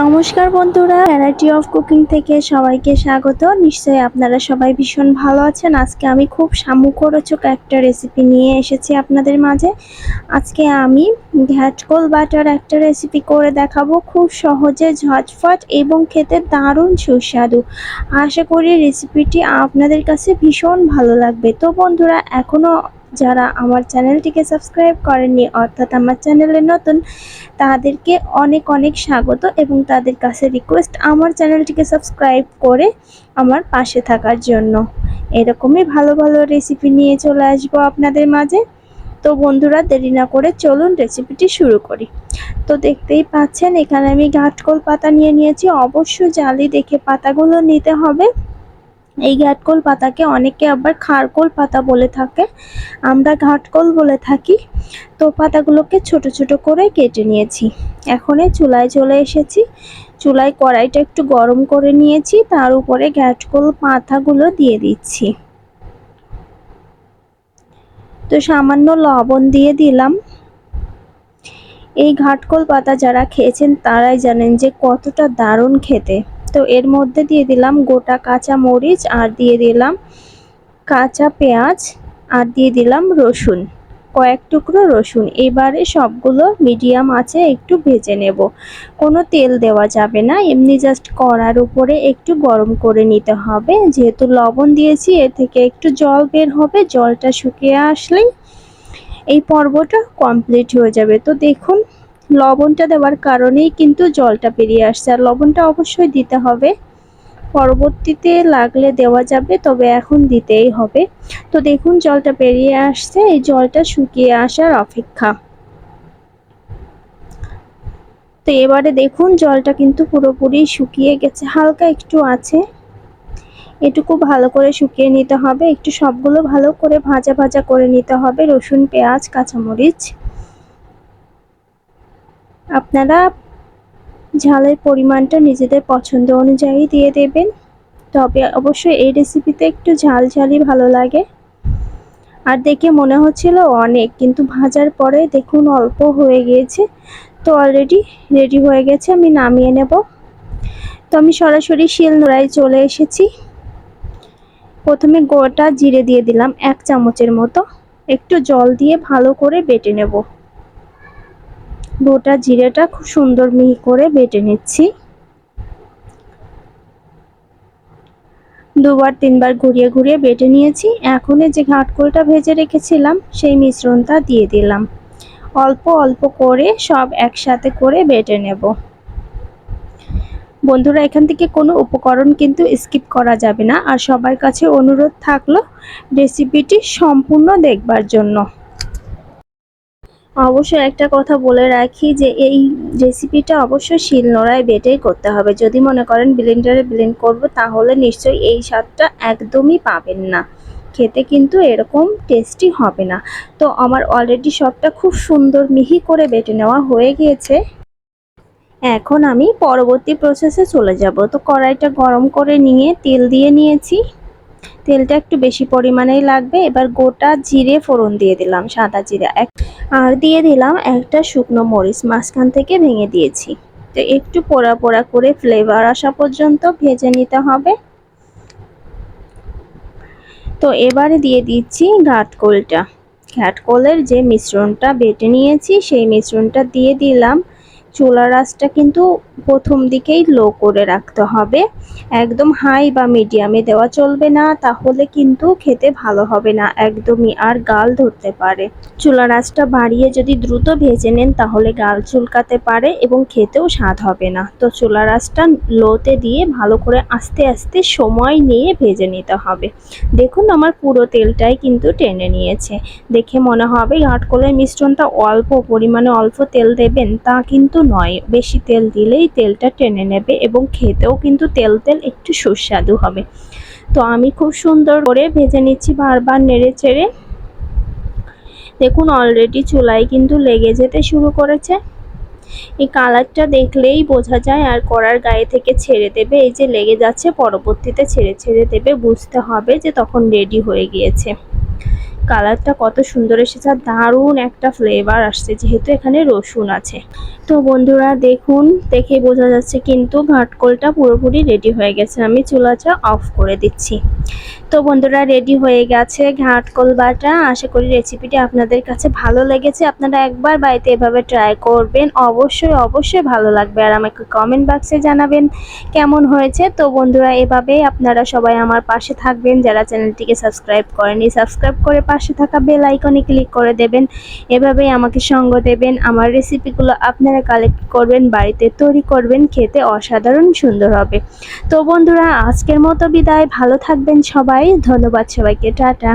নমস্কার বন্ধুরা, variety of cooking থেকে সবাইকে স্বাগত। নিশ্চয়ই আপনারা সবাই ভীষণ ভালো আছেন। আজকে আমি খুব মুখরোচক একটা রেসিপি নিয়ে এসেছি আপনাদের মাঝে। আজকে আমি ঘ্যাটকোল বাটার একটা রেসিপি করে দেখাবো, খুব সহজে, ঝটফট এবং খেতে দারুণ সুস্বাদু। আশা করি রেসিপিটি আপনাদের কাছে ভীষণ ভালো লাগবে। তো বন্ধুরা, এখনও যারা আমার চ্যানেলটিকে সাবস্ক্রাইব করেননি, অর্থাৎ আমার চ্যানেলে নতুন, তাদেরকে অনেক অনেক স্বাগত এবং তাদের কাছে রিকোয়েস্ট আমার চ্যানেলটিকে সাবস্ক্রাইব করে আমার পাশে থাকার জন্য। এরকমই ভালো ভালো রেসিপি নিয়ে চলে আসবো আপনাদের মাঝে। তো বন্ধুরা, দেরি না করে চলুন রেসিপিটি শুরু করি। তো দেখতেই পাচ্ছেন, এখানে আমি ঘাটকোল পাতা নিয়ে নিয়েছি। অবশ্যই জালি দেখে পাতাগুলো নিতে হবে। এই ঘাটকোল পাতাকে অনেকে আবার খারকোল পাতা বলে থাকে, আমরা ঘাটকোল বলে থাকি। তো পাতাগুলোকে ছোট ছোট করে কেটে নিয়েছি। এখন চুলায় চলে এসেছি। চুলায় কড়াইটা একটু গরম করে নিয়েছি, তার উপরে ঘাটকোল পাতাগুলো দিয়ে দিচ্ছি। তো সামান্য লবণ দিয়ে দিলাম। এই ঘাটকোল পাতা যারা খেয়েছেন তারাই জানেন যে কতটা দারুণ খেতে। তো এর মধ্যে দিয়ে দিলাম গোটা কাঁচা মরিচ, আর দিয়ে দিলাম কাঁচা পেঁয়াজ, আর দিয়ে দিলাম রসুন, কয়েক টুকরো রসুন। এবারে সবগুলো মিডিয়াম আঁচে একটু ভেজে নেব। কোনো তেল দেওয়া যাবে না, এমনি জাস্ট কড়ার উপরে একটু গরম করে নিতে হবে। যেহেতু লবণ দিয়েছি, এর থেকে একটু জল বের হবে। জলটা শুকিয়ে আসলেই এই পর্বটা কমপ্লিট হয়ে যাবে। তো দেখুন, লবণটা দেওয়ার কারণেই কিন্তু জলটা বেরিয়ে আসছে, আর লবণটা অবশ্যই দিতে হবে। পরবর্তীতে লাগলে দেওয়া যাবে, তবে এখন দিতেই হবে। তো দেখুন, জলটা বেরিয়ে আসছে। এই জলটা শুকিয়ে আসার অপেক্ষা। তো এবারে দেখুন, জলটা কিন্তু পুরোপুরি শুকিয়ে গেছে, হালকা একটু আছে। এটুকু ভালো করে শুকিয়ে নিতে হবে। একটু সবগুলো ভালো করে ভাজা ভাজা করে নিতে হবে, রসুন, পেঁয়াজ, কাঁচামরিচ। আপনারা ঝালের পরিমাণটা নিজেদের পছন্দ অনুযায়ী দিয়ে দেবেন, তবে অবশ্যই এই রেসিপিতে একটু ঝাল ঝালই ভালো লাগে। আর দেখে মনে হচ্ছিল অনেক, কিন্তু ভাজার পরে দেখুন অল্প হয়ে গিয়েছে। তো অলরেডি রেডি হয়ে গেছে, আমি নামিয়ে নেব। তো আমি সরাসরি শিলনোড়ায় চলে এসেছি। প্রথমে গোটা জিরে দিয়ে দিলাম 1 চামচের মতো, একটু জল দিয়ে ভালো করে বেটে নেব। গোটা জিরেটা খুব সুন্দর মিহি করে বেটে নিচ্ছি। দুবার তিনবার ঘুরিয়ে ঘুরিয়ে বেটে নিয়েছি। এখন যে ঘাটকোলটা ভেজে রেখেছিলাম সেই মিশ্রণটা দিয়ে দিলাম। অল্প অল্প করে সব একসাথে করে বেটে নেব। বন্ধুরা, এখান থেকে কোনো উপকরণ কিন্তু স্কিপ করা যাবে না। আর সবার কাছে অনুরোধ থাকলো রেসিপিটি সম্পূর্ণ দেখবার জন্য। অবশ্যই একটা কথা বলে রাখি যে এই রেসিপিটা অবশ্যই শিলনোড়ায় বেটেই করতে হবে। যদি মনে করেন ব্লেন্ডারে ব্লেন্ড করব, তাহলে নিশ্চয়ই এই স্বাদটা একদমই পাবেন না। খেতে কিন্তু এরকম টেস্টি হবে না। তো আমার অলরেডি সবটা খুব সুন্দর মিহি করে বেটে নেওয়া হয়ে গিয়েছে। এখন আমি পরবর্তী প্রসেসে চলে যাব। তো কড়াইটা গরম করে নিয়ে তেল দিয়ে নিয়েছি। তেলটা একটু বেশি পরিমাণেই লাগবে। এবার গোটা জিরে ফোড়ন দিয়ে দিলাম, সাদা জিরা, আর দিয়ে দিলাম একটা শুকনো মরিচ, মাঝখান থেকে ভেঙে দিয়েছি। তো একটু পোড়া পোড়া করে ফ্লেভার আসা পর্যন্ত ভেজে নিতে হবে। তো এবারে দিয়ে দিচ্ছি ঘাটকোলটা। ঘাটকোলের যে মিশ্রণটা বেটে নিয়েছি সেই মিশ্রণটা দিয়ে দিলাম। চুলার আঁচটা কিন্তু প্রথম দিকেই লো করে রাখতে হবে, একদম হাই বা মিডিয়ামে দেওয়া চলবে না, তাহলে কিন্তু খেতে ভালো হবে না একদমই, আর গাল ধরতে পারে। চুলার আঁচটা বাড়িয়ে যদি দ্রুত ভেজে নেন তাহলে গাল চুলকাতে পারে এবং খেতেও স্বাদ হবে না। তো চুলার আঁচটা লোতে দিয়ে ভালো করে আস্তে আস্তে সময় নিয়ে ভেজে নিতে হবে। দেখুন, আমার পুরো তেলটাই কিন্তু টেনে নিয়েছে। দেখে মনে হবে ঘাটকোলের মিশ্রণটা অল্প পরিমাণে অল্প তেল দেবেন, তা কিন্তু নয়। বেশি তেল দিলেই তেলটা টেনে নেবে এবং খেতেও কিন্তু তেল তেল একটু সুস্বাদু হবে। তো আমি খুব সুন্দর করে ভেজে নিচ্ছি, বারবার নেড়ে চেড়ে। দেখুন, অলরেডি চুলায় কিন্তু লেগে যেতে শুরু করেছে। এই কালারটা দেখলেই বোঝা যায়, আর কড়ার গায়ে থেকে ছেড়ে দেবে। এই যে লেগে যাচ্ছে, পরবর্তীতে ছেড়ে ছেড়ে দেবে, বুঝতে হবে যে তখন রেডি হয়ে গিয়েছে। কালারটা কত সুন্দর এসেছে, আর দারুণ একটা ফ্লেভার আসছে যেহেতু এখানে রসুন আছে। তো বন্ধুরা দেখুন, দেখে বোঝা যাচ্ছে কিন্তু ঘাটকোলটা পুরোপুরি রেডি হয়ে গেছে। আমি চুলাটা অফ করে দিচ্ছি। তো বন্ধুরা রেডি হয়ে গেছে ঘাটকোল বাটা। আশা করি রেসিপিটি আপনাদের কাছে ভালো লেগেছে। আপনারা একবার বাড়িতে এভাবে ট্রাই করবেন, অবশ্যই অবশ্যই ভালো লাগবে, আর আমাকে কমেন্ট বক্সে জানাবেন কেমন হয়েছে। তো বন্ধুরা এভাবেই আপনারা সবাই আমার পাশে থাকবেন, যারা চ্যানেলটিকে সাবস্ক্রাইব করেনি সাবস্ক্রাইব করে পাশে থাকা বেল আইকনে ক্লিক করে দেবেন। এভাবেই আমাকে সঙ্গ দেবেন, আমার রেসিপিগুলো আপনারা কালেক্ট করবেন, বাড়িতে তৈরি করবেন, খেতে অসাধারণ সুন্দর হবে। তো বন্ধুরা আজকের মতো বিদায়, ভালো থাকবেন সবাই, ধন্যবাদ সবাইকে, টাটা।